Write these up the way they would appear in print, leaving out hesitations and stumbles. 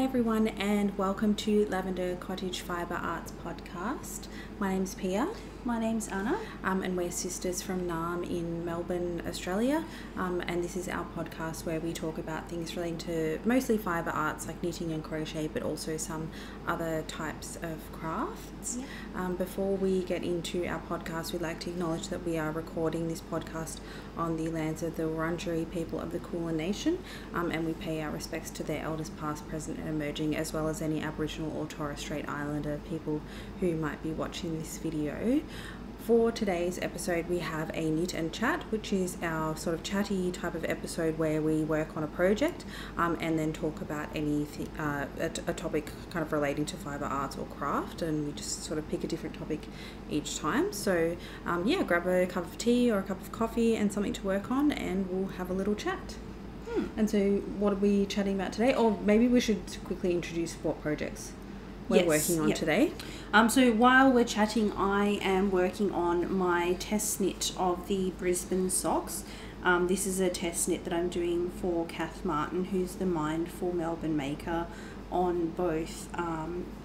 everyone, and welcome to Lavender Cottage Fibre Arts podcast. My name's Pia. My name's Anna. And we're sisters from Naarm in Melbourne, Australia. And this is our podcast where we talk about things relating to mostly fibre arts like knitting and crochet, but also some other types of crafts. Yeah. Before we get into our podcast, we'd like to acknowledge that we are recording this podcast on the lands of the Wurundjeri people of the Kulin Nation, and we pay our respects to their elders past, present and emerging, as well as any Aboriginal or Torres Strait Islander people who might be watching this video. For today's episode, we have a knit and chat, which is our sort of chatty type of episode where we work on a project and then talk about anything, a topic kind of relating to fibre arts or craft, and we just sort of pick a different topic each time. So grab a cup of tea or a cup of coffee and something to work on, and we'll have a little chat. And so what are we chatting about today? Or maybe we should quickly introduce what projects we're working on today. So while we're chatting, I am working on my test knit of the Brisbane socks. This is a test knit that I'm doing for Kath Martin, who's the Mindful Melbourne maker on both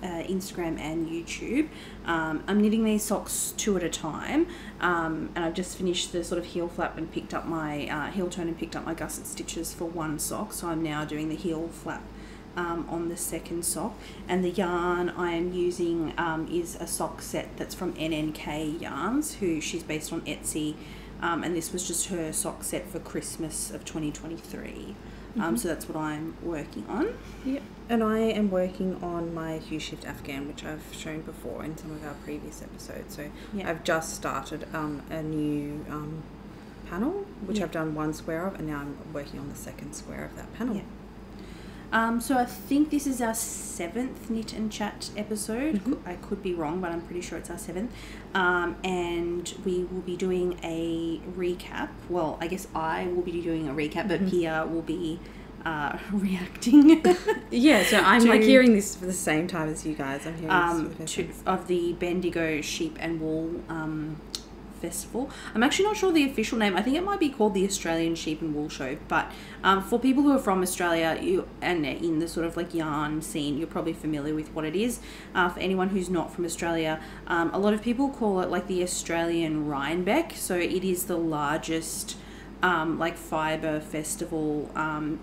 Instagram and YouTube. I'm knitting these socks 2 at a time, and I've just finished the sort of heel flap and picked up my heel turn and picked up my gusset stitches for one sock, so I'm now doing the heel flap on the second sock. And the yarn I am using is a sock set that's from NNK Yarns, who she's based on Etsy, and this was just her sock set for Christmas of 2023. So that's what I'm working on. Yep. And I am working on my Hue Shift Afghan, which I've shown before in some of our previous episodes. So I've just started a new panel, which I've done one square of, and now I'm working on the second square of that panel. So I think this is our 7th knit and chat episode. I could be wrong, but I'm pretty sure it's our 7th. And we will be doing a recap. Well, I guess I will be doing a recap, but Pia will be reacting. So I'm like hearing this for the same time as you guys. I'm hearing this of the Bendigo Sheep and Wool Festival. I'm actually not sure the official name. I think it might be called the Australian Sheep and Wool Show, but for people who are from Australia and in the sort of like yarn scene, you're probably familiar with what it is. For anyone who's not from Australia, a lot of people call it like the Australian Rhinebeck. So it is the largest like fibre festival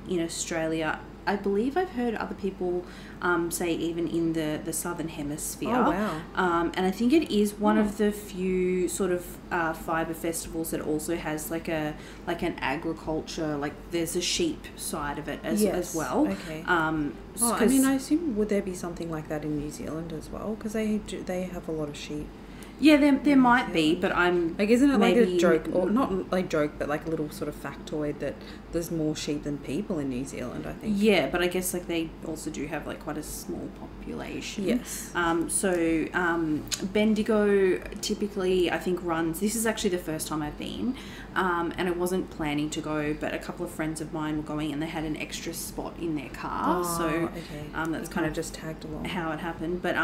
in Australia. I believe I've heard other people say even in the southern hemisphere. Oh, wow. And I think it is one of the few sort of fibre festivals that also has like an agriculture, like there's a sheep side of it as well. Okay. I mean, I assume would there be something like that in New Zealand as well? Because they have a lot of sheep. Yeah, there might be, but I'm like, isn't it like a joke, or not like joke, but like a little sort of factoid that there's more sheep than people in New Zealand, I think. Yeah, but I guess like they also do have like quite a small population. Yes. So Bendigo typically I think runs. This is actually the first time I've been, and I wasn't planning to go, but a couple of friends of mine were going, and they had an extra spot in their car. That's kind of just tagged along how it happened, but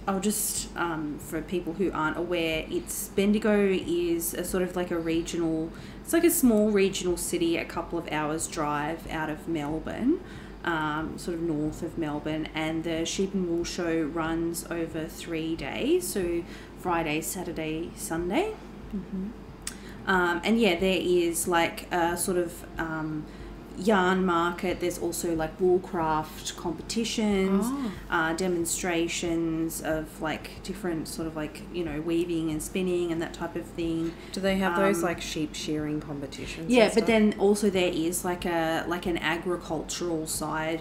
I'll just, for people who aren't aware, Bendigo is a sort of like a regional, it's like a small regional city, a couple of hours drive out of Melbourne, sort of north of Melbourne, and the Sheep and Wool Show runs over 3 days, so Friday, Saturday, Sunday. And there is like a sort of yarn market. There's also like woolcraft competitions, demonstrations of like different sort of like, weaving and spinning and that type of thing. Do they have those like sheep shearing competitions? Yeah, but then also there is like an agricultural side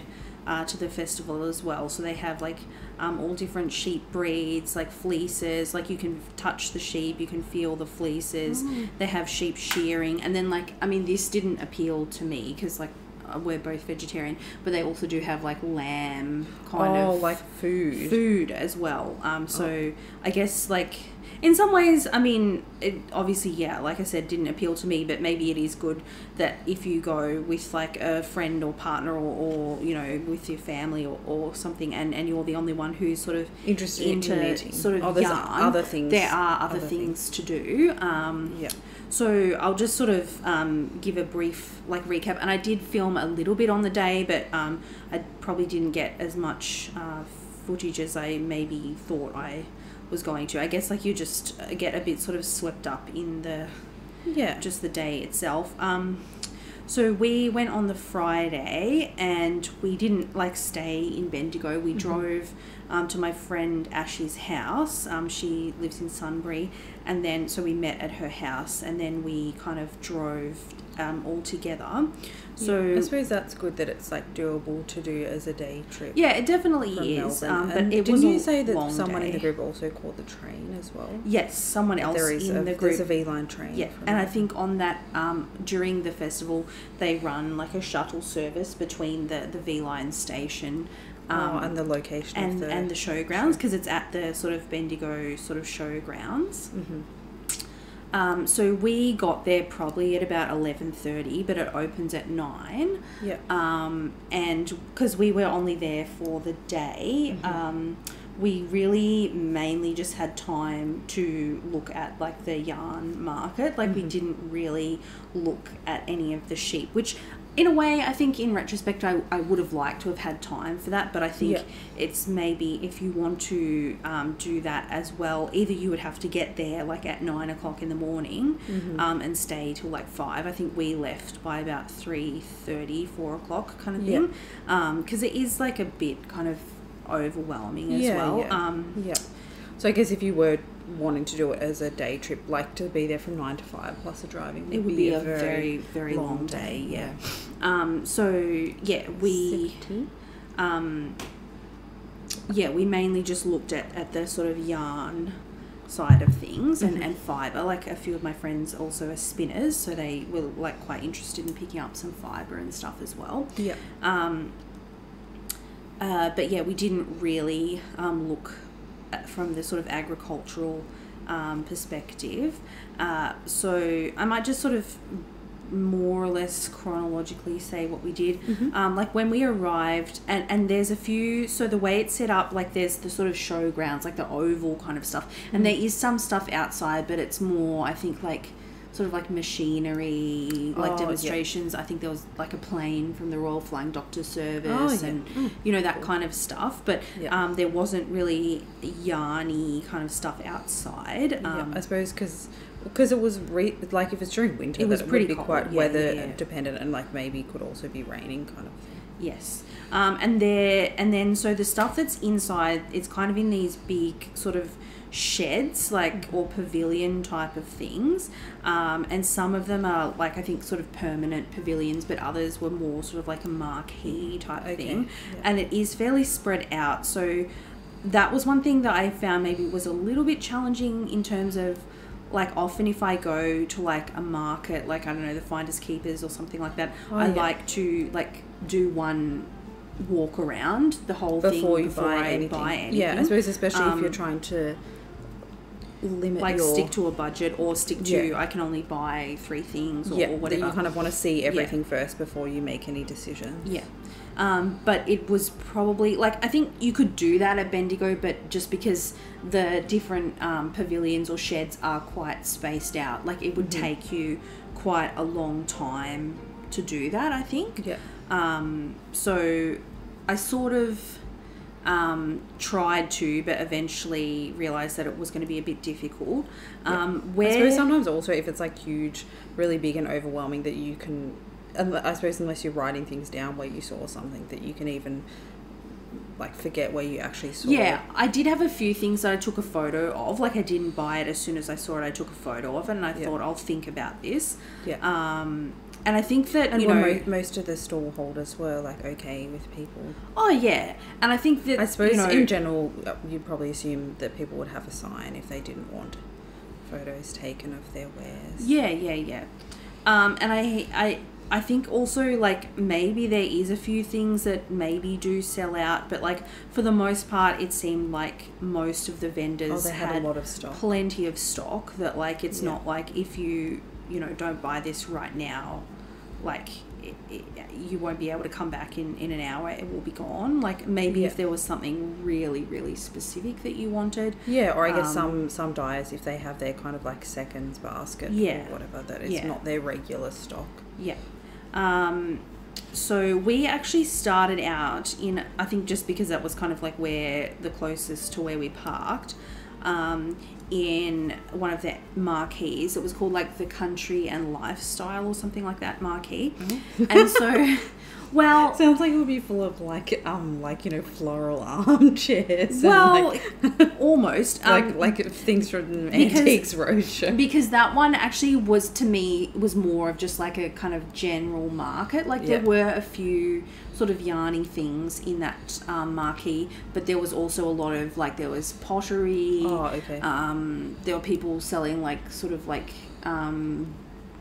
to the festival as well. So they have like all different sheep breeds, like fleeces, like you can touch the sheep, you can feel the fleeces. They have sheep shearing, and then like, I mean, this didn't appeal to me because like we're both vegetarian, but they also do have like lamb kind of like food as well. So I guess like in some ways, I mean, it obviously, like I said, didn't appeal to me, but maybe it is good that if you go with like a friend or partner or with your family or something, and you're the only one who's sort of interested in knitting. Sort of yarn, other things. There are other things to do. So I'll just sort of give a brief like recap. And I did film a little bit on the day, but I probably didn't get as much footage as I maybe thought I was going to. I guess like you just get a bit sort of swept up in the just the day itself. So we went on the Friday and we didn't like stay in Bendigo. We drove to my friend Ash's house. She lives in Sunbury, and then so we met at her house, and then we kind of drove all together. So I suppose that's good that it's like doable to do as a day trip. Yeah, it definitely is. But it didn't was you say that long someone day. in the group also called the train as well? Yes, someone else in the group. There's a V-line train. Yeah, and I think on that during the festival they run like a shuttle service between the V-line station. And the location and the showgrounds, because it's at the sort of Bendigo sort of showgrounds. So we got there probably at about 11:30, but it opens at 9. Yeah. And because we were only there for the day, we really mainly just had time to look at like the yarn market. Like we didn't really look at any of the sheep, which in a way I think in retrospect I would have liked to have had time for that, but I think it's maybe if you want to do that as well, either you would have to get there like at 9 o'clock in the morning and stay till like 5. I think we left by about 3:30, 4 o'clock kind of thing, because it is like a bit kind of overwhelming as well. So I guess if you were wanting to do it as a day trip, like to be there from 9 to 5 plus the driving, it would be a very, very long day. We mainly just looked at the sort of yarn side of things and fibre. Like a few of my friends also are spinners, so they were like quite interested in picking up some fibre and stuff as well. But yeah, we didn't really look from the sort of agricultural perspective. So I might just sort of more or less chronologically say what we did. Like when we arrived, and there's a few, so the way it's set up, like there's the sort of showgrounds, like the oval kind of stuff, and there is some stuff outside, but it's more, I think, like sort of like machinery, like demonstrations. I think there was like a plane from the Royal Flying Doctor Service and you know, that kind of stuff, but there wasn't really yarny kind of stuff outside. I suppose because it was like if it's during winter, it was pretty would be cold, quite weather dependent, and like maybe could also be raining kind of thing. Yes. And then so the stuff that's inside, it's kind of in these big sort of sheds, like or pavilion type of things, and some of them are like I think sort of permanent pavilions, but others were more sort of like a marquee type thing, and it is fairly spread out. So that was one thing that I found maybe was a little bit challenging in terms of like often if I go to like a market, like I don't know, the Finders Keepers or something like that, I like to like do one walk around the whole thing before I buy anything. Yeah, I suppose especially if you're trying to limit like stick to a budget or stick to I can only buy 3 things or whatever. That you kind of want to see everything first before you make any decisions. But it was probably like I think you could do that at Bendigo, but just because the different pavilions or sheds are quite spaced out, like it would take you quite a long time to do that, I think. So I sort of tried to, but eventually realised that it was going to be a bit difficult. I suppose sometimes also if it's like huge, really big and overwhelming, that you can, I suppose unless you're writing things down where you saw something, that you can even like forget where you actually saw it. I did have a few things that I took a photo of. Like I didn't buy it as soon as I saw it. I took a photo of it and I thought I'll think about this. And I think that, and you know, most of the stall holders were like okay with people. Oh yeah, and I think that, I suppose, you know, in general you'd probably assume that people would have a sign if they didn't want photos taken of their wares. And I think also like maybe there is a few things that maybe do sell out, but like for the most part it seemed like most of the vendors had a lot of stock, plenty of stock, that like it's not like if you know don't buy this right now, like you won't be able to come back in an hour. It will be gone. Like maybe if there was something really, really specific that you wanted. Yeah, or I guess some dyers, if they have their kind of like seconds basket or whatever, that is not their regular stock. Yeah. So we actually started out in, I think just because that was kind of like where the closest to where we parked, in one of the marquees. It was called like the Country and Lifestyle or something like that marquee. And so, well, sounds like it would be full of like you know, floral armchairs. Well, and like, almost like things from Antiques Roadshow. Because that one actually was, to me, was more of just like a kind of general market. Like there were a few sort of yarny things in that marquee, but there was also a lot of like, there was pottery. Oh, okay. There were people selling like sort of like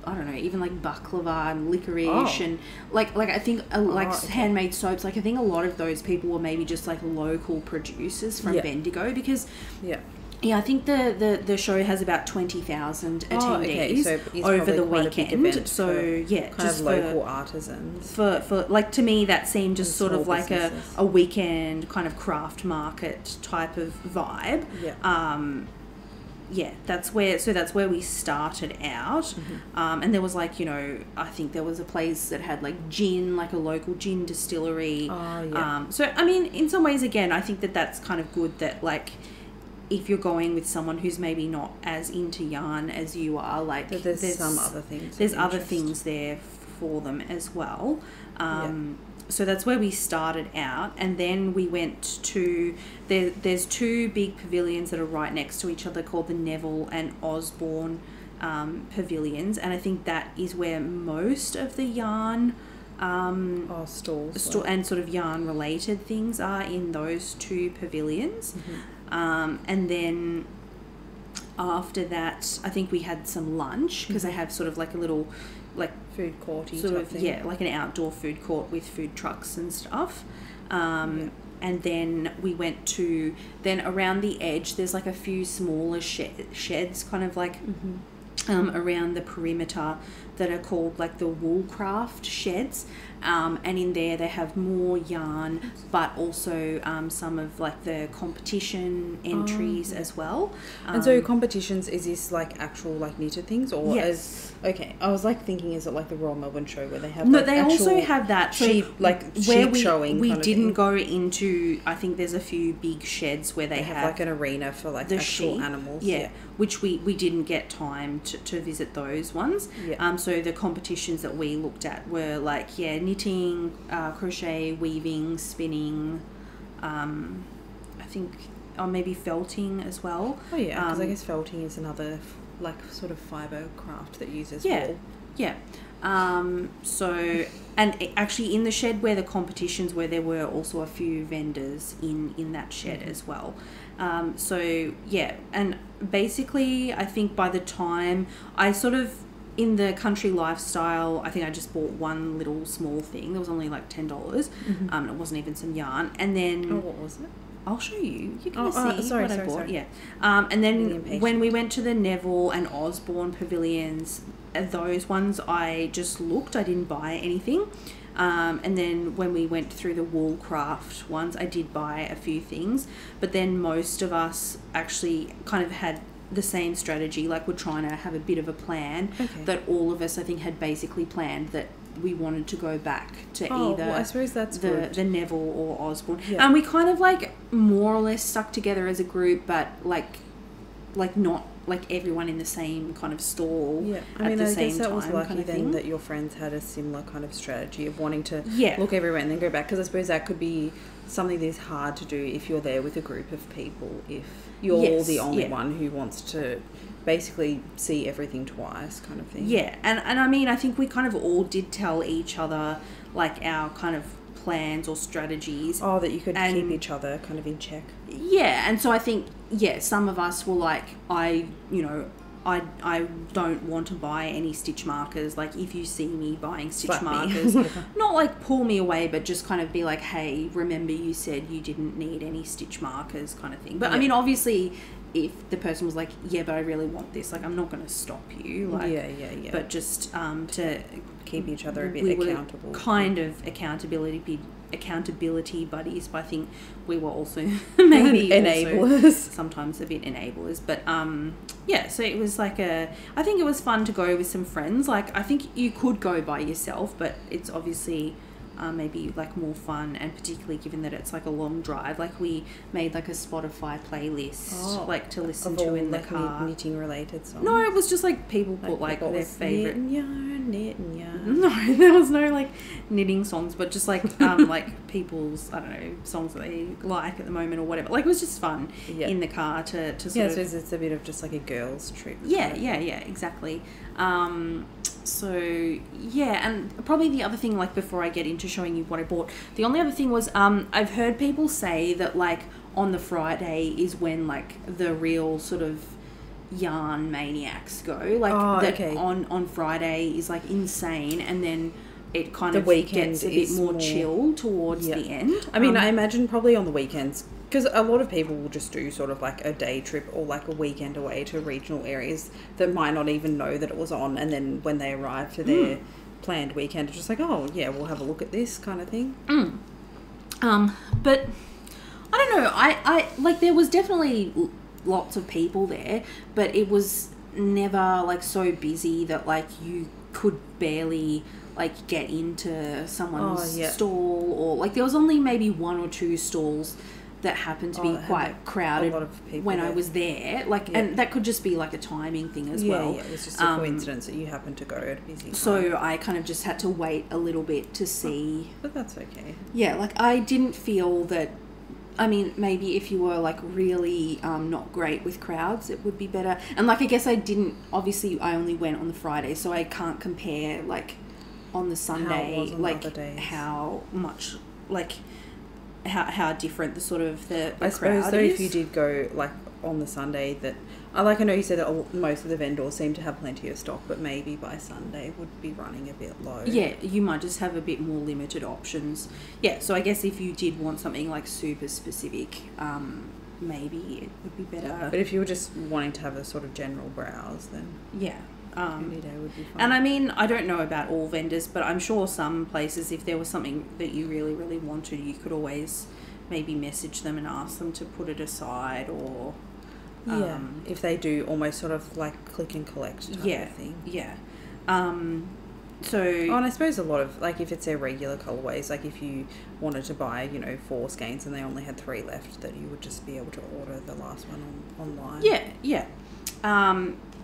I don't know, even like baklava and licorice and like I think handmade soaps. Like I think a lot of those people were maybe just like local producers from Bendigo, because I think the show has about 20,000 attendees over the weekend. So kind of local artisans. For like, to me that seemed just sort of like a weekend kind of craft market type of vibe. That's where we started out. And there was like, you know, I think there was a place that had like gin, like a local gin distillery. So I mean, in some ways, again, I think that's kind of good that like, if you're going with someone who's maybe not as into yarn as you are, like there's some other things. There's other things there for them as well. So that's where we started out, and then we went to there's two big pavilions that are right next to each other called the Neville and Osborne pavilions, and I think that is where most of the yarn stalls and sort of yarn related things are, in those two pavilions. And then after that, I think we had some lunch, because they have sort of like a little like food courty sort type of thing. like an outdoor food court with food trucks and stuff. And then we went to, then around the edge there's like a few smaller sheds kind of like around the perimeter that are called like the Woolcraft sheds, and in there they have more yarn, but also some of like the competition entries as well. And so competitions, is this like actual like knitted things, or okay, I was like thinking, is it like the Royal Melbourne Show where they have no, like they also have that sheep, like where sheep showing we kind of didn't thing. go into, I think there's a few big sheds where they have like an arena for like the actual sheep, animals, which we didn't get time to visit those ones. So the competitions that we looked at were like knitting, crochet, weaving, spinning, I think maybe felting as well. Because I guess felting is another like sort of fibre craft that uses wool. So, and actually in the shed where the competitions were, there were also a few vendors in that shed as well. And basically I think by the time I sort of, in the Country Lifestyle, I think I just bought one little small thing. There was only like $10. It wasn't even some yarn. And then what was it? I'll show you. You're going to see sorry, what I bought. Sorry. And then when we went to the Neville and Osborne pavilions, those ones I just looked. I didn't buy anything. And then when we went through the Woolcraft ones, I did buy a few things. But then most of us actually kind of had the same strategy. Like, we're trying to have a bit of a plan that all of us, I think, had basically planned that we wanted to go back to either I suppose that's the Neville or Osborne. And we kind of like more or less stuck together as a group, but like not like everyone in the same kind of stall I mean, at the I same guess that time was lucky kind of then thing. that your friends had a similar kind of strategy of wanting to look everywhere and then go back, because I suppose that could be something that is hard to do if you're there with a group of people, if you're the only one who wants to basically see everything twice kind of thing. And I mean, I think we kind of all did tell each other like our kind of plans or strategies. That you could keep each other kind of in check. And so I think some of us were like, I don't want to buy any stitch markers. Like, if you see me buying stitch markers, not like pull me away, but just kind of be like, hey, remember you said you didn't need any stitch markers kind of thing. But I mean, obviously, if the person was like, yeah, but I really want this, like, I'm not going to stop you. Like, yeah. But just to keep each other a bit accountable. Kind of accountability buddies, but I think we were also maybe enablers. Also sometimes a bit enablers. But yeah, so it was like I think it was fun to go with some friends. Like, I think you could go by yourself, but it's obviously maybe like more fun, and particularly given that it's like a long drive. Like, we made like a Spotify playlist like to listen to in the car. Knitting related songs. No, it was just like people put like their favorite knitting yarn. No, there was no like knitting songs, but just like like people's, I don't know, songs that they like at the moment or whatever. Like, it was just fun in the car to sort of, so it's a bit of just like a girls' trip. Yeah, exactly. So yeah, and probably the other thing, like, before I get into showing you what I bought, the only other thing was I've heard people say that like on the Friday is when like the real sort of yarn maniacs go, like on Friday is like insane, and then it kind of gets a bit more chill towards the end. I mean, I imagine probably on the weekends, because a lot of people will just do sort of like a day trip or like a weekend away to regional areas that might not even know that it was on, and then when they arrive to their planned weekend, it's just like, oh yeah, we'll have a look at this kind of thing. But I don't know, I like, there was definitely lots of people there, but it was never like so busy that like you could barely like get into someone's stall, or like there was only maybe one or two stalls that happened to be quite crowded a lot of people when there. I was there, like, and that could just be like a timing thing as well. Yeah, it was just a coincidence that you happened to go at a busy time. So I kind of just had to wait a little bit to see. But that's okay. Yeah, like, I didn't feel that, I mean, maybe if you were like really not great with crowds, it would be better. And like, I guess I obviously I only went on the Friday, so I can't compare like on the Sunday, like how much, like how different the sort of the I crowd suppose though, is. if you did go like on the Sunday, that I know you said that most of the vendors seem to have plenty of stock, but maybe by Sunday would be running a bit low. Yeah, you might just have a bit more limited options. Yeah, so I guess if you did want something like super specific, maybe it would be better. But if you were just wanting to have a sort of general browse, then yeah. any day would be fine. And I mean, I don't know about all vendors, but I'm sure some places, if there was something that you really, really wanted, you could always maybe message them and ask them to put it aside, or if they do almost sort of like click and collect type of thing. Yeah. And I suppose a lot of, like, if it's their regular colourways, like if you wanted to buy, 4 skeins and they only had 3 left, that you would just be able to order the last one online. Yeah.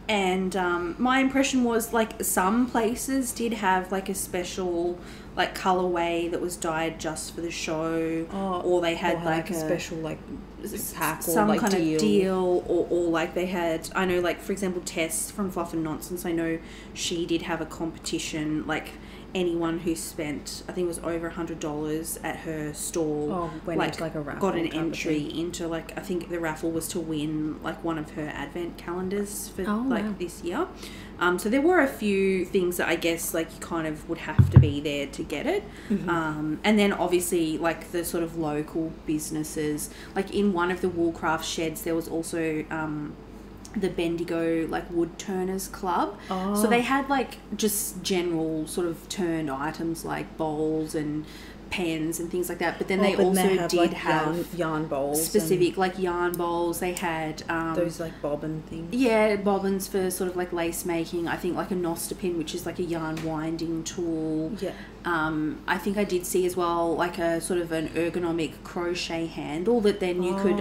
And my impression was, like, some places did have, like, a special, like, colourway that was dyed just for the show. Or they had, like, a special, like, pack or, some like, kind of deal. Or, like, they had, I know, like, for example, Tess from Fluff and Nonsense, I know she did have a competition, like, anyone who spent, I think it was over $100 at her stall, went into like a raffle, got an entry into, like, I think the raffle was to win like one of her advent calendars for this year. So there were a few things that I guess like you kind of would have to be there to get it. And then obviously like the sort of local businesses, like in one of the Woolcraft sheds there was also the Bendigo like wood turners club. So they had like just general sort of turned items like bowls and pens and things like that, but then they also did have yarn bowls, specific like yarn bowls. They had those like bobbin things, bobbins for sort of like lace making. I think like a nostopin, which is like a yarn winding tool. I think I did see as well like a sort of an ergonomic crochet handle that then you could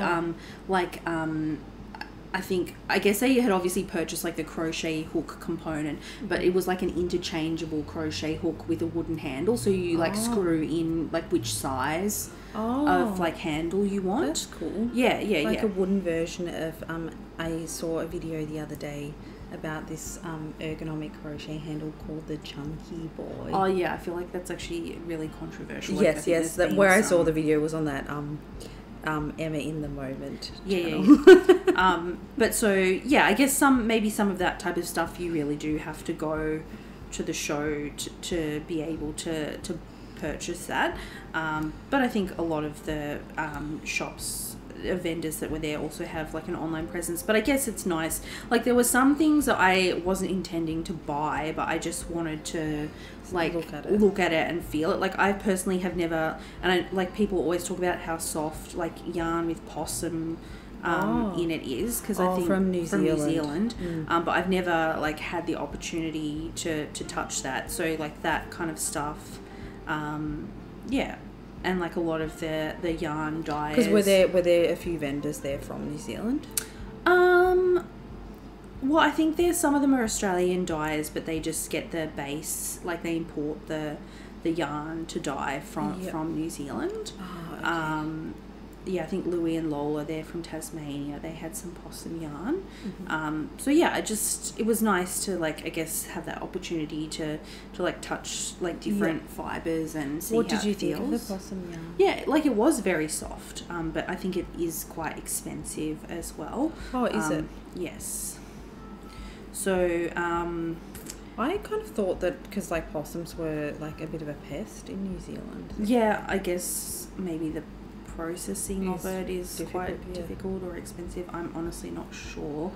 I guess they had obviously purchased like the crochet hook component, but it was like an interchangeable crochet hook with a wooden handle, so you like screw in like which size of like handle you want. That's cool. Yeah. Like a wooden version of I saw a video the other day about this ergonomic crochet handle called the Chunky Boy. Oh yeah, I feel like that's actually really controversial. Yes. Where I saw the video was on that Emma in the Moment but so yeah, I guess some of that type of stuff you really do have to go to the show to be able to purchase that, but I think a lot of the shops vendors that were there also have like an online presence, but I guess it's nice. Like there were some things that I wasn't intending to buy, but I just wanted to like look at it and feel it. Like I personally have never, and I like people always talk about how soft like yarn with possum in it is, because I think from New Zealand. But I've never like had the opportunity to touch that, so like that kind of stuff, yeah. And like a lot of the yarn dyers. Because were there a few vendors there from New Zealand? Well, I think some of them are Australian dyers, but they just get the base, like they import the yarn to dye from New Zealand. Oh, okay. Yeah, I think Louis and Lola, they're from Tasmania. They had some possum yarn. So yeah, it was nice to like, I guess, have that opportunity to like touch like different fibres and see what how did you it think feels. of the possum yarn? Yeah, like it was very soft, but I think it is quite expensive as well. Oh, is it? Yes. So, I kind of thought that because like possums were like a bit of a pest in New Zealand. Yeah, I guess maybe the processing of it is quite difficult or expensive. I'm honestly not sure,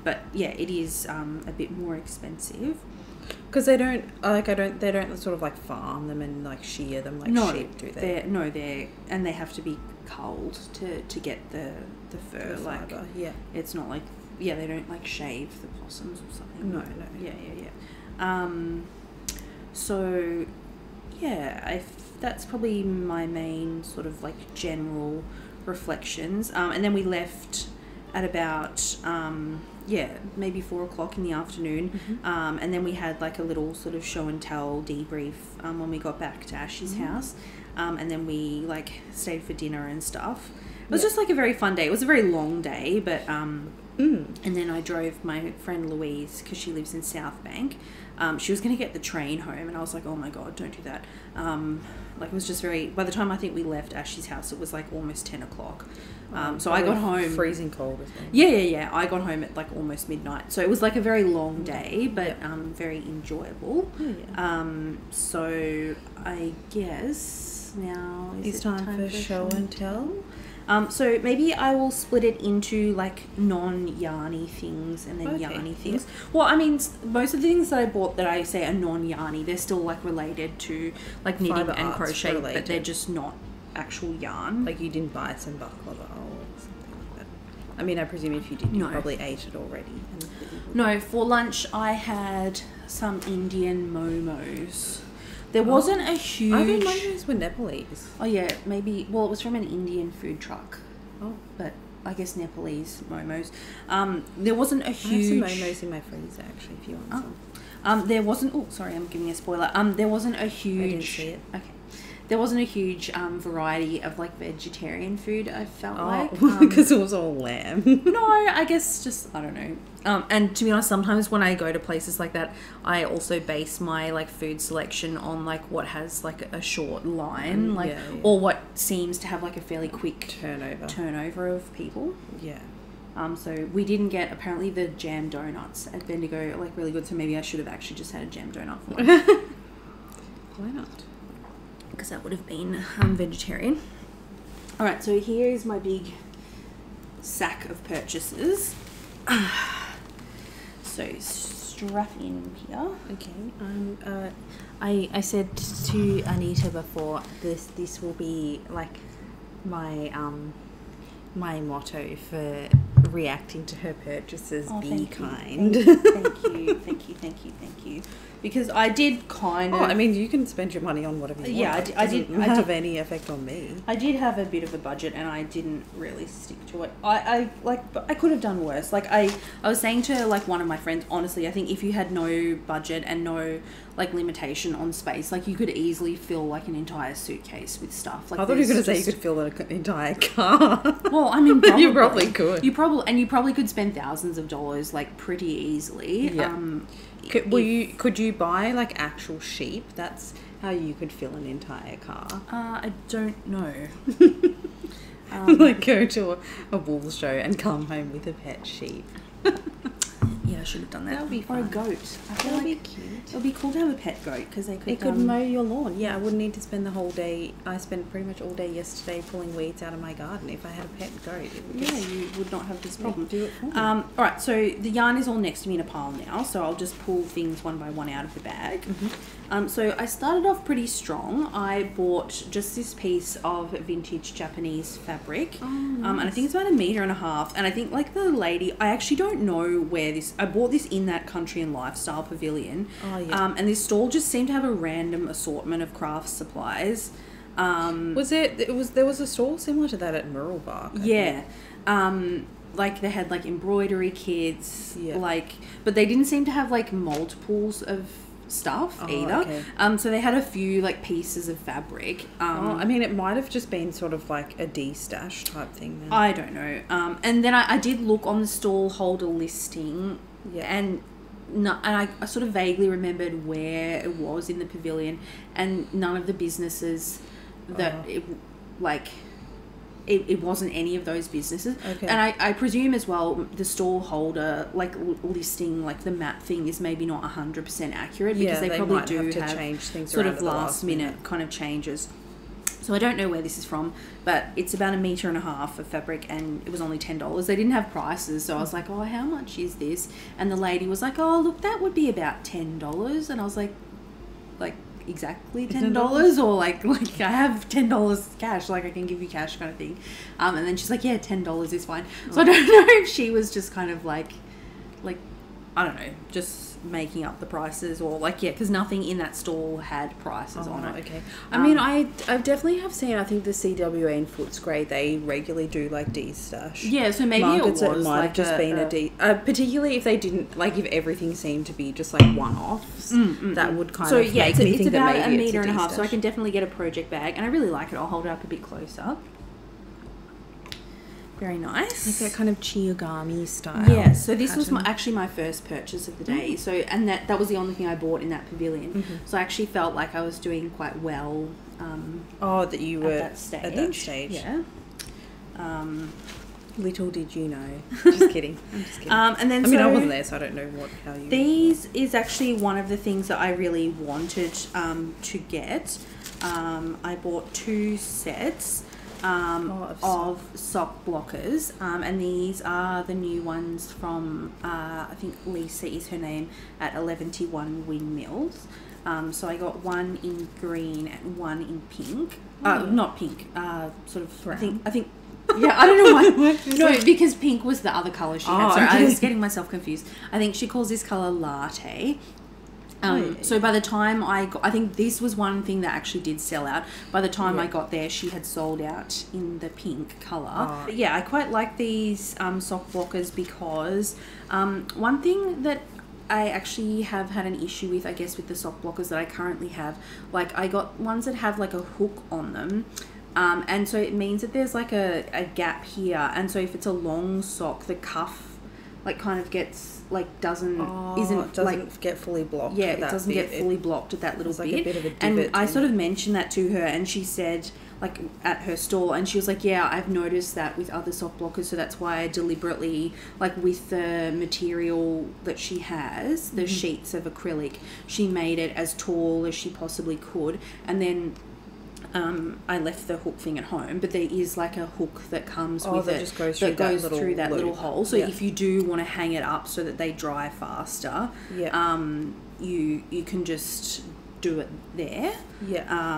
but yeah, it is a bit more expensive because they don't sort of like farm them and like shear them like sheep, do they? And they have to be culled to get the fur, like fiber. Yeah, it's not like they don't like shave the possums or something. No. So yeah, that's probably my main sort of like general reflections. And then we left at about maybe 4 o'clock in the afternoon. And then we had like a little sort of show and tell debrief when we got back to Ash's house. And then we like stayed for dinner and stuff. It was just like a very fun day. It was a very long day, but and then I drove my friend Louise, because she lives in South Bank. She was going to get the train home, and I was like, oh my god, don't do that. Like it was just by the time I think we left Ash's house, it was like almost 10 o'clock. So I got home freezing cold as well. Yeah. I got home at like almost midnight. So it was like a very long day, but very enjoyable. So I guess now it's time for show and tell. So maybe I will split it into like non-yarny things and then yarny things. Well, I mean, most of the things that I bought that I say are non-yarny, they're still like related to like knitting Fibre and crochet, related. but they're just not actual yarn. Like you didn't buy some baklava or something like that. I mean, I presume if you did, you probably ate it already. No, for lunch I had some Indian momos. There wasn't a huge... I think momos were Nepalese. Oh, yeah, maybe... Well, it was from an Indian food truck. Oh. But I guess Nepalese momos. There wasn't a huge... I have some momos in my freezer, actually, if you want some. There wasn't... Oh, sorry, I'm giving a spoiler. There wasn't a huge... I didn't see it. Okay. There wasn't a huge variety of, like, vegetarian food, I felt like. Because it was all lamb. No, I guess just... I don't know. And to be honest, sometimes when I go to places like that, I also base my like food selection on like what has like a short line, like or what seems to have like a fairly quick turnover of people. Yeah. So we didn't get apparently the jam donuts at Bendigo like really good. So maybe I should have actually just had a jam donut for lunch. Why not? Because that would have been vegetarian. All right, so here is my big sack of purchases. So strap in here. Okay. I said to Anita before, this will be like my my motto for reacting to her purchases. Be kind. Thank you. Because I did kind of... I mean, you can spend your money on whatever you want. I did have any effect on me. I did have a bit of a budget, and I didn't really stick to it. I could have done worse. Like I was saying to like one of my friends, honestly, I think if you had no budget and no like limitation on space, like you could easily fill like an entire suitcase with stuff. Like I thought you were going to say you could fill an entire car. Well, I mean, probably. You probably could. You probably could spend thousands of dollars like pretty easily. Yeah. Could you buy like actual sheep? That's how you could fill an entire car. I don't know. Like go to a wool show and come home with a pet sheep. Yeah, I should have done that. That would be Or a fun. goat. I feel That would be like cute. it would be cool to have a pet goat because they could. It could mow your lawn. Yeah, I wouldn't need to spend the whole day. I spent pretty much all day yesterday pulling weeds out of my garden. If I had a pet goat, it would just you would not have this problem. do it for me. All right, so the yarn is all next to me in a pile now, so I'll just pull things one by one out of the bag. So I started off pretty strong. I bought just this piece of vintage Japanese fabric, and I think it's about 1.5 meters. And I think like the lady, I actually don't know where this. I bought this in that Country and Lifestyle Pavilion, and this stall just seemed to have a random assortment of craft supplies. There was a stall similar to that at Muralbark. Like they had like embroidery kits, but they didn't seem to have like multiples of stuff either. Okay. So they had a few like pieces of fabric. I mean, it might have just been sort of like a D-stash type thing then. I don't know. And then I did look on the stall holder listing, and I sort of vaguely remembered where it was in the pavilion, and none of the businesses that it wasn't any of those businesses. Okay. And I presume as well the stall holder like listing like the map thing is maybe not 100% accurate because they probably might do have to have change things sort around of at the last minute kind of changes. So I don't know where this is from, but it's about 1.5 meters of fabric, and it was only $10. They didn't have prices, so I was like, oh, how much is this? And the lady was like, oh, look, that would be about $10. And I was like exactly $10 or like I have $10 cash, like I can give you cash kind of thing. And then she's like, yeah, $10 is fine. So I don't know if she was just kind of like I don't know, just making up the prices or because nothing in that store had prices on it. Okay. I mean, I definitely have seen, I think the CWA in Footscray, they regularly do like D-stash. Yeah, so maybe markets. it was might like have just been a D, particularly if they didn't, like if everything seemed to be just like one-offs, that would kind of make me think it's about that maybe 1.5 meters, D-stash. so I can definitely get a project bag, and I really like it. I'll hold it up a bit closer. Very nice. Like that kind of Chiyogami style. Yeah, so this was actually my first purchase of the day. So, and that was the only thing I bought in that pavilion. So I actually felt like I was doing quite well. That you were at that stage. Yeah. Little did you know. Just kidding. I'm just kidding. And then I wasn't there, so I don't know how you. These is actually one of the things that I really wanted to get. I bought 2 sets. Of sock blockers, and these are the new ones from I think Lisa is her name at Eleventyone Windmills. So I got one in green and one in pink. Not pink. Sort of brown. I think. Yeah, I don't know why. No, because pink was the other color she had. Sorry, I was getting myself confused. I think she calls this color latte. So by the time I think this was one thing that actually did sell out. By the time I got there, she had sold out in the pink colour. But yeah, I quite like these sock blockers because one thing that I actually have had an issue with, I guess, with the sock blockers that I currently have, like I got ones that have like a hook on them. And so it means that there's like a gap here. And so if it's a long sock, the cuff like kind of gets doesn't get fully blocked. Yeah, it doesn't get fully blocked at that little bit. Like a bit of a divot. And I sort of mentioned that to her, and she said, like at her store, and she was like, yeah, I've noticed that with other sock blockers, so that's why I deliberately, like with the material that she has, the sheets of acrylic, she made it as tall as she possibly could, and then I left the hook thing at home, but there is like a hook that comes with that it just goes that through goes through that little hole. So yeah. if you do want to hang it up so that they dry faster, you can just do it there. Yeah.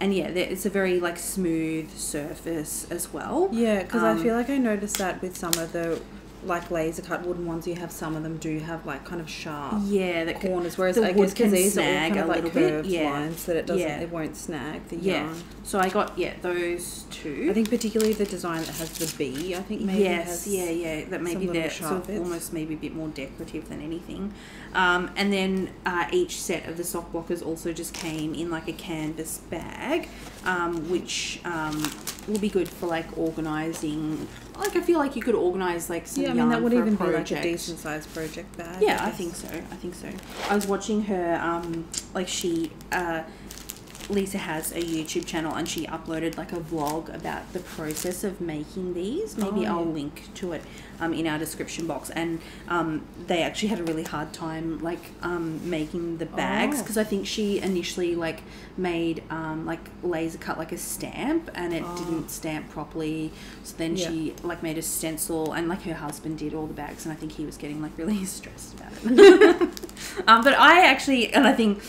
And yeah, it's a very like smooth surface as well. Yeah, because I feel like I noticed that with some of the like laser cut wooden ones, you have some of them do have like kind of sharp corners, whereas I guess because these are all kind of like curved lines that it won't snag the yarn. So I got those 2. I think particularly the design that has the B, I think maybe has that maybe they're sort of almost maybe a bit more decorative than anything. And then each set of the sock blockers also just came in like a canvas bag, which will be good for like organising. Like I feel like you could organise like some yarn that would for even a project. be like a decent sized project bag. Yeah, I think so. I was watching her like she Lisa has a YouTube channel and she uploaded like a vlog about the process of making these. Maybe I'll link to it in our description box. And they actually had a really hard time like making the bags, because I think she initially like made like laser cut like a stamp, and it didn't stamp properly. So then she like made a stencil, and like her husband did all the bags, and I think he was getting like really stressed about it. But I actually, and I think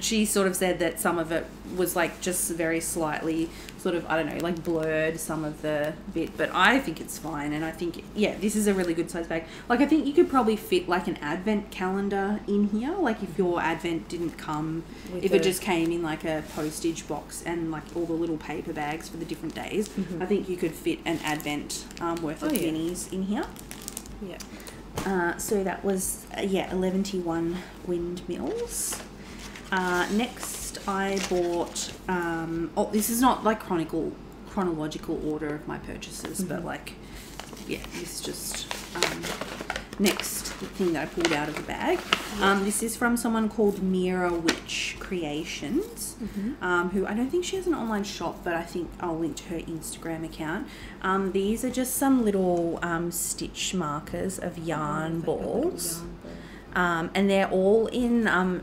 she sort of said that some of it was like just very slightly sort of, I don't know, like blurred some of the bit, but I think it's fine. And I think, yeah, this is a really good size bag. Like I think you could probably fit like an advent calendar in here, like if your advent didn't come, if it just came in like a postage box and like all the little paper bags for the different days, I think you could fit an advent worth of minis in here. So that was Eleventyone Windmills. Next I bought this is not like chronological order of my purchases, but like this is just next thing that I pulled out of the bag. This is from someone called Mira Witch Creations, who I don't think she has an online shop, but I think I'll link to her Instagram account. These are just some little stitch markers of yarn balls, and they're all in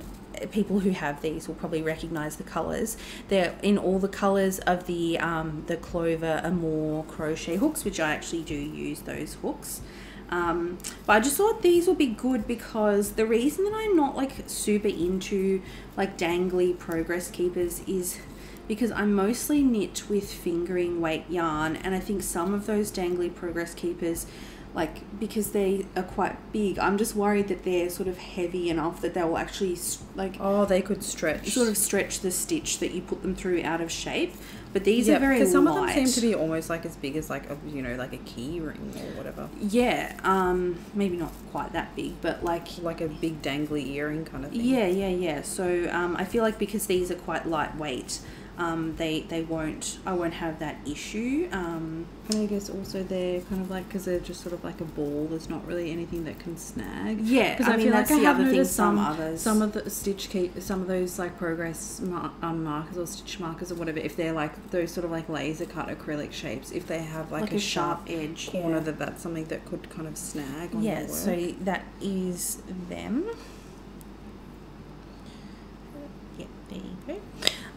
people who have these will probably recognize the colors. They're in all the colors of the Clover Amour crochet hooks, which I actually do use those hooks. But I just thought these would be good because the reason that I'm not like super into like dangly progress keepers is because I mostly knit with fingering weight yarn, and I think some of those dangly progress keepers, like because they are quite big, I'm just worried that they're sort of heavy enough that they will actually like they could stretch the stitch that you put them through out of shape. But these are very light. Some of them seem to be almost like as big as like a like a key ring or whatever. Maybe not quite that big, but like a big dangly earring kind of thing. Yeah. So I feel like because these are quite lightweight, I won't have that issue. And I guess also they're kind of like, because they're just sort of like a ball, there's not really anything that can snag. Because I mean that's the other thing. Some of the some of those like progress markers or stitch markers or whatever, if they're like those sort of like laser cut acrylic shapes, if they have like a sharp edge corner, that's something that could kind of snag on your work. So that is them. There you go.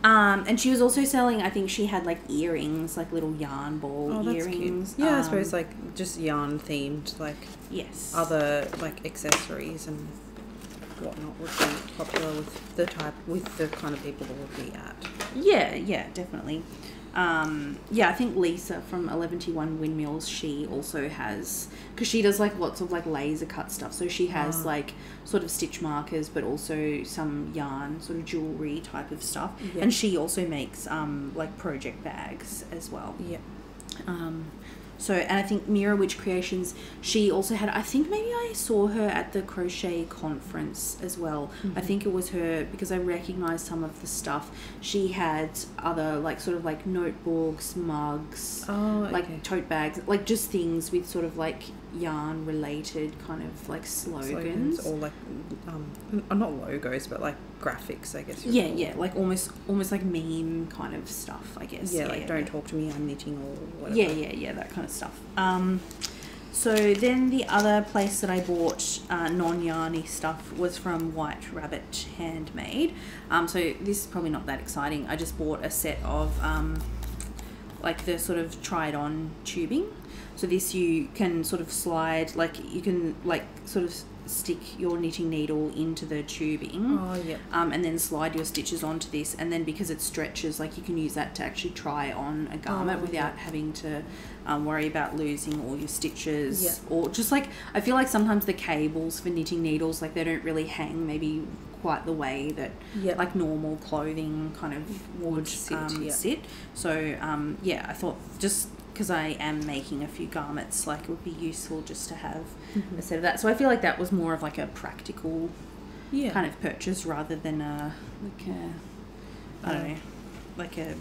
And she was also selling, I think she had like earrings, like little yarn ball earrings. Cute. Yeah, I suppose like just yarn themed, like other like accessories and whatnot would be popular with the kind of people that would be at. Yeah, definitely. I think Lisa from Eleventyone Windmills, she also has, because she does like lots of like laser cut stuff, so she has like sort of stitch markers, but also some yarn sort of jewelry type of stuff, and she also makes like project bags as well. And I think Mira Witch Creations, she also had, I think maybe I saw her at the crochet conference as well. I think it was her, because I recognised some of the stuff. She had other like sort of like notebooks, mugs, like tote bags, like just things with sort of like yarn related kind of like slogans or like not logos but like graphics, I guess. Like almost like meme kind of stuff, I guess. Don't talk to me, I'm knitting or whatever. Yeah, that kind of stuff. So then the other place that I bought non-yarny stuff was from White Rabbit Handmade. So this is probably not that exciting. I just bought a set of like the sort of tried on tubing. So this you can sort of slide, like you can like sort of stick your knitting needle into the tubing and then slide your stitches onto this, and then because it stretches, like you can use that to actually try on a garment without having to worry about losing all your stitches, or just like I feel like sometimes the cables for knitting needles, like they don't really hang maybe quite the way that like normal clothing kind of would sit. So I thought just because I am making a few garments, like it would be useful just to have a set of that. So I feel like that was more of like a practical kind of purchase rather than I don't know, like a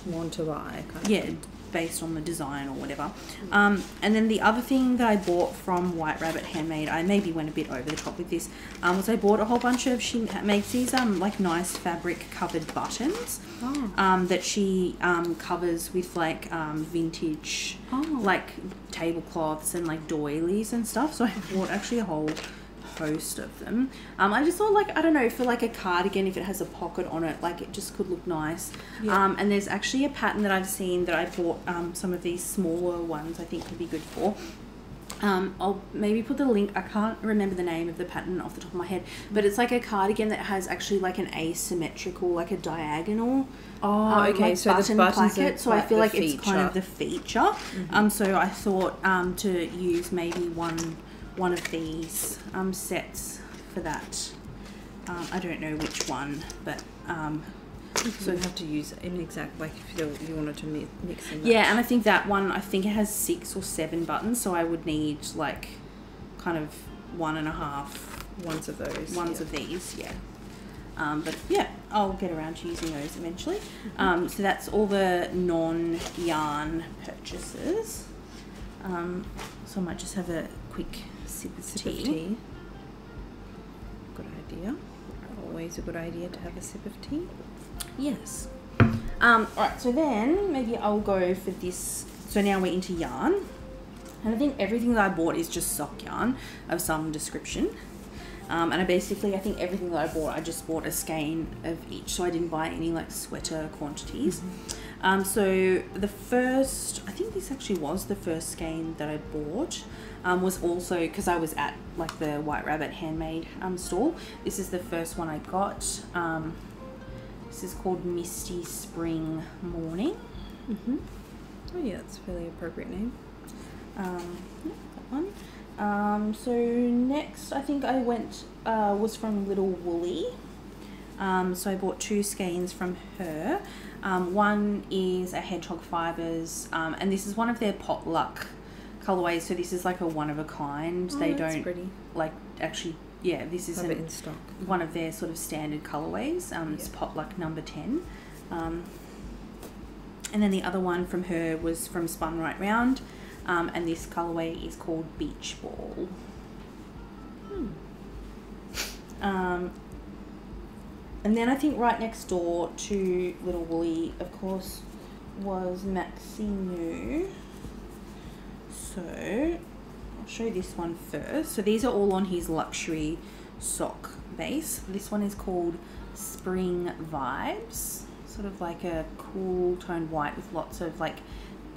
want to buy kind of thing. based on the design or whatever. And then the other thing that I bought from White Rabbit Handmade, I maybe went a bit over the top with this, was I bought a whole bunch of, she makes these like nice fabric covered buttons that she covers with like vintage like tablecloths and like doilies and stuff. So I bought actually a whole host of them. I just thought, like, I don't know, for like a cardigan, if it has a pocket on it, like it just could look nice. And there's actually a pattern that I've seen that I bought some of these smaller ones I think could be good for. I'll maybe put the link. I can't remember the name of the pattern off the top of my head, but it's like a cardigan that has actually like an asymmetrical, like a diagonal okay, like so button the buttons placket. So I feel like feature. it's kind of the feature. So I thought to use maybe one of these sets for that. I don't know which one, but so you have to use an exact, like if you wanted to mix in that. Yeah, and I think that one, I think it has 6 or 7 buttons, so I would need like kind of 1.5 ones of those. Of these, yeah. But yeah, I'll get around to using those eventually. So that's all the non-yarn purchases. So I might just have a quick sip of tea. Good idea. Always a good idea to have a sip of tea. Yes. Alright, so then maybe I'll go for this. So now we're into yarn. And I think everything that I bought is just sock yarn of some description. And I think everything that I bought, I just bought a skein of each. So I didn't buy any like sweater quantities. So the first, I think this actually was the first skein that I bought. Was also because I was at like the White Rabbit Handmade stall. This is the first one I got. This is called Misty Spring Morning. Oh yeah, that's a fairly appropriate name. Yeah, that one. So next I think I went was from Little Woolly. So I bought 2 skeins from her. One is a Hedgehog Fibres, and this is one of their potluck colorways. So this is like a one of a kind. They don't pretty. Like actually. Yeah, this is in stock. One of their sort of standard colorways. It's Potluck number 10. And then the other one from her was from Spun Right Round. And this colorway is called Beach Ball. And then I think right next door to Little Woolly, of course, was Maxi Moo. So I'll show you this one first. So these are all on his luxury sock base. This one is called Spring Vibes, sort of like a cool toned white with lots of like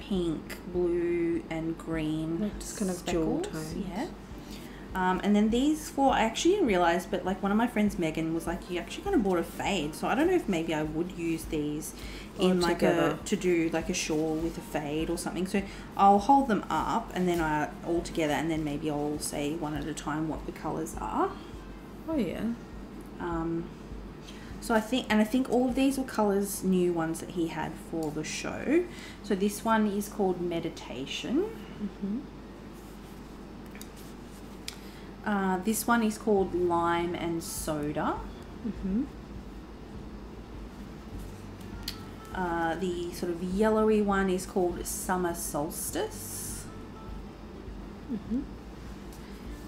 pink, blue and green, like just kind of jewel tones. Yeah. And then these 4 I actually didn't realise, but like one of my friends, Megan, was like, you actually kind of bought a fade. So I don't know if maybe I would use these in like to do like a shawl with a fade or something. So I'll hold them up and then all together, and then maybe I'll say one at a time what the colours are. Oh yeah. So I think all of these were colours, new ones that he had for the show. So this one is called Meditation. This one is called Lime and Soda. The sort of yellowy one is called Summer Solstice.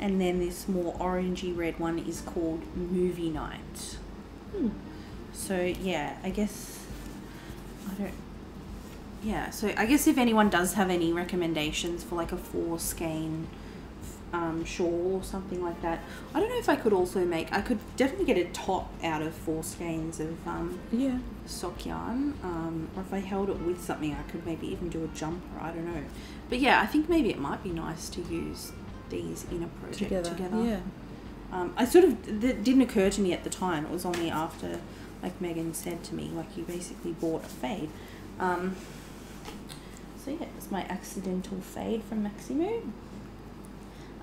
And then this more orangey red one is called Movie Night. So yeah, I guess so I guess if anyone does have any recommendations for like a 4 skein shawl or something like that, I don't know if I could also I could definitely get a top out of 4 skeins of sock yarn, or if I held it with something I could maybe even do a jumper, I don't know. But yeah, I think maybe it might be nice to use these in a project together. I sort of, that didn't occur to me at the time. It was only after, like Megan said to me, like, you basically bought a fade. So yeah, it's my accidental fade from Maximo.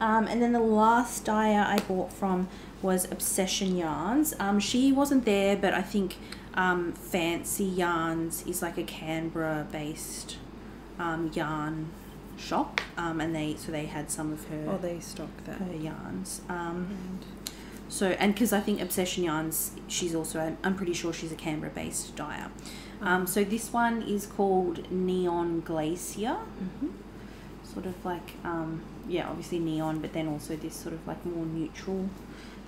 And then the last dyer I bought from was Obsession Yarns. She wasn't there, but I think Fancy Yarns is like a Canberra-based yarn shop, and they had some of her. They stock that. Her yarns. So, and because I think Obsession Yarns, she's also, I'm pretty sure she's a Canberra-based dyer. So this one is called Neon Glacier. Sort of like, yeah, obviously neon, but then also this sort of like more neutral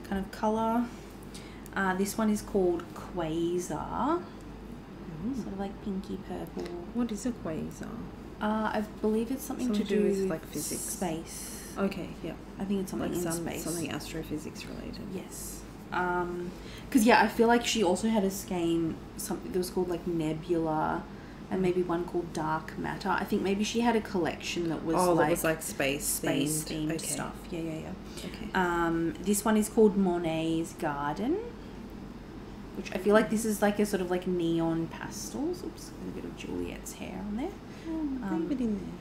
kind of colour. This one is called Quasar. Sort of like pinky purple. What is a quasar? I believe it's something to do with like physics. Space. Okay, yeah. I think it's something Like in space. something astrophysics related. Yes. Because, yeah, I feel like she also had a skein, something that was called like Nebula, and maybe one called Dark Matter. I think maybe she had a collection that was that was like space themed okay. stuff. Yeah. Okay. This one is called Monet's Garden, which I feel like this is like a sort of like neon pastels. Oops, there's a bit of Juliet's hair on there. A bit in there.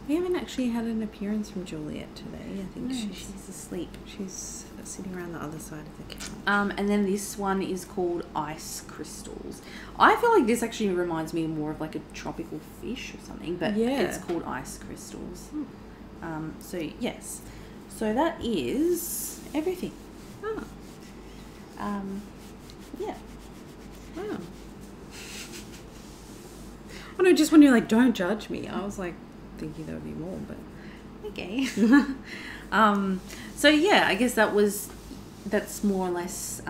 We haven't actually had an appearance from Juliet today. I think she's asleep. She's sitting around the other side of the couch. And then this one is called Ice Crystals. I feel like this actually reminds me more of like a tropical fish or something, but it's called Ice Crystals. So yes, so that is everything. Yeah. Wow. Oh no, just when you're like, don't judge me, I was like thinking there would be more, but okay. So yeah, I guess that's more or less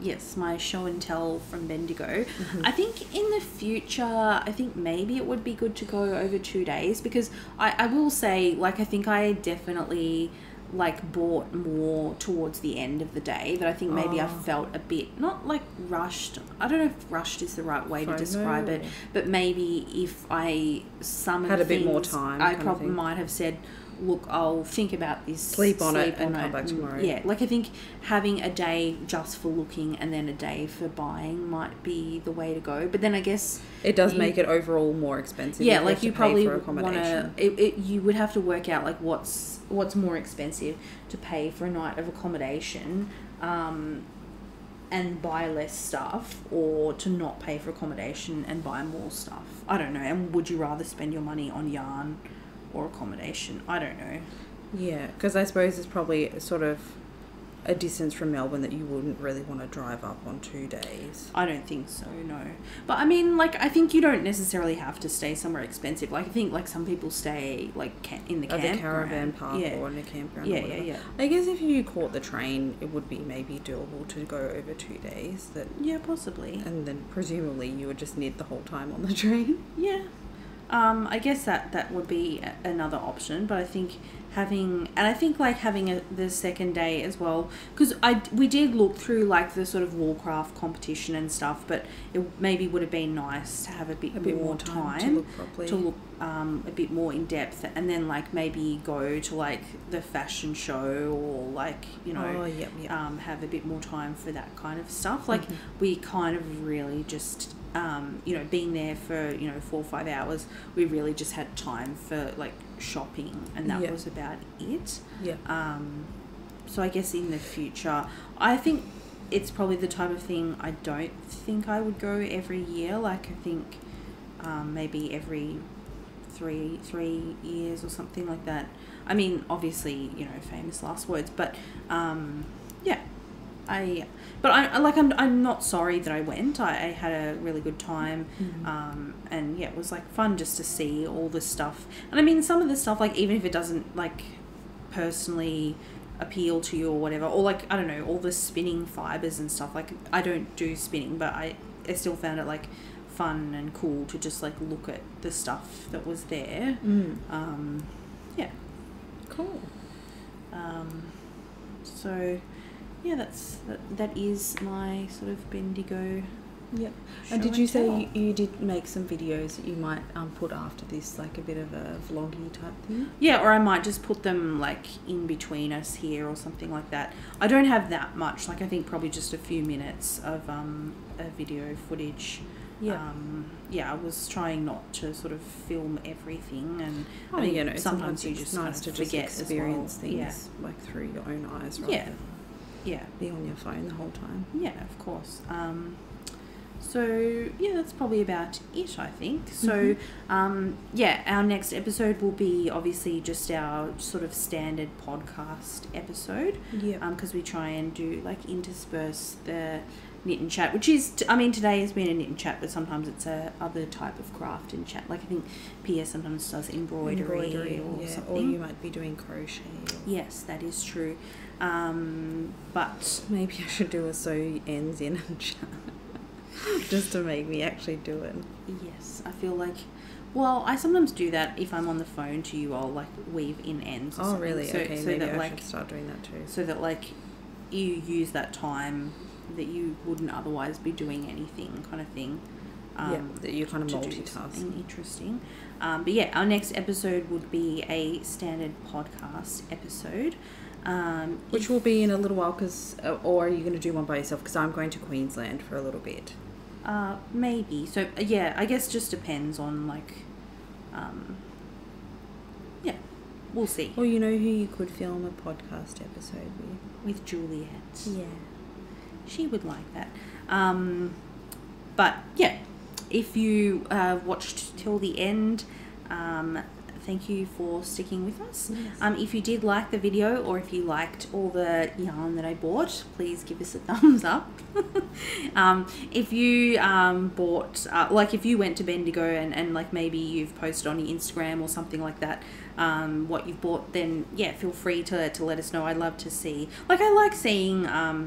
yes, my show and tell from Bendigo. I think in the future, I think maybe it would be good to go over 2 days, because I will say, like, I think I definitely like bought more towards the end of the day, that I think maybe I felt a bit not like rushed. I don't know if rushed is the right way to describe it, but maybe if I had a bit more time, I probably might have said, look, I'll think about this, sleep on it and come back tomorrow. Yeah, like I think having a day just for looking and then a day for buying might be the way to go. But then I guess it does make it overall more expensive. Yeah, like you probably want to. You would have to work out like what's more expensive, to pay for a night of accommodation, and buy less stuff, or to not pay for accommodation and buy more stuff. I don't know. And would you rather spend your money on yarn or accommodation? I don't know. Yeah, because I suppose it's probably sort of a distance from Melbourne that you wouldn't really want to drive up on 2 days. I don't think so, no. But I mean, like, I think you don't necessarily have to stay somewhere expensive. Like, I think like some people stay like in the campground, the caravan park, or in a campground. Yeah. I guess if you caught the train, it would be maybe doable to go over 2 days. Possibly. And then presumably you would just need the whole time on the train. Yeah. I guess that would be another option, but I think having the second day as well, because we did look through like the sort of Woolcraft competition and stuff, but it maybe would have been nice to have a bit more time to look properly, a bit more in depth, and then like maybe go to like the fashion show, or like, you know, have a bit more time for that kind of stuff. Like we kind of really just you know, being there for, you know, 4 or 5 hours, we really just had time for like shopping, and that was about it. So I guess in the future, I think it's probably the type of thing I don't think I would go every year. Like I think maybe every three years or something like that. I mean, obviously, you know, famous last words, but I'm not sorry that I went. I had a really good time. And yeah, it was like fun just to see all this stuff. And I mean, some of the stuff, like, even if it doesn't like personally appeal to you or whatever, or like, I don't know, all the spinning fibers and stuff, like I don't do spinning, but I still found it like fun and cool to just like look at the stuff that was there. Yeah, cool. So yeah, that is my sort of Bendigo. Yep. And did you say you did make some videos that you might put after this, like a bit of a vloggy type thing? Yeah, or I might just put them like in between us here or something like that. I don't have that much. Like I think probably just a few minutes of a video footage. Yeah. I was trying not to sort of film everything, and I think, you know, sometimes you just nice to forget just experience things like through your own eyes, rather than be on your phone the whole time. Yeah, of course. So yeah, that's probably about it, I think. So yeah, our next episode will be obviously just our sort of standard podcast episode. Yeah. Because we try and do like intersperse the knit and chat, which is, I mean, today has been a knit and chat, but sometimes it's a other type of craft and chat. Like I think Pia sometimes does embroidery or something. Or you might be doing crochet. Yes, that is true. But maybe I should do a sew ends in and chat. Just to make me actually do it. Yes, I feel like, well, I sometimes do that if I'm on the phone to you. I'll like weave in ends. Or oh, something. really? So, okay, so maybe that, I like, should start doing that too. So that like you use that time that you wouldn't otherwise be doing anything, kind of thing. That you kind of multitask. Something interesting. But yeah, our next episode would be a standard podcast episode. Which will be in a little while, or are you going to do one by yourself? Because I'm going to Queensland for a little bit. Maybe. So yeah, I guess just depends on like, yeah, we'll see. Or you know who you could film a podcast episode With Juliet. Yeah. She would like that. But yeah, if you watched till the end, thank you for sticking with us. Yes. If you did like the video, or if you liked all the yarn that I bought, please give us a thumbs up. If you bought, like if you went to Bendigo and like maybe you've posted on your Instagram or something like that, what you've bought, then yeah, feel free to let us know. I'd love to see, like I like seeing,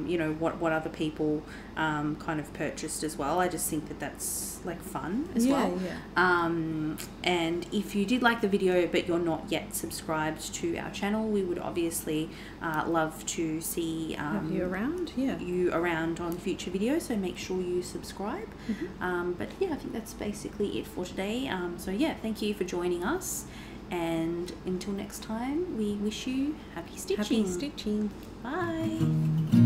you know, what other people kind of purchased as well. I just think that that's like fun as well. And if you did like the video but you're not yet subscribed to our channel, we would obviously love to see have you around. You around on future videos, so make sure you subscribe. But yeah, I think that's basically it for today. So yeah, thank you for joining us, and until next time, we wish you happy stitching. Happy stitching. Bye.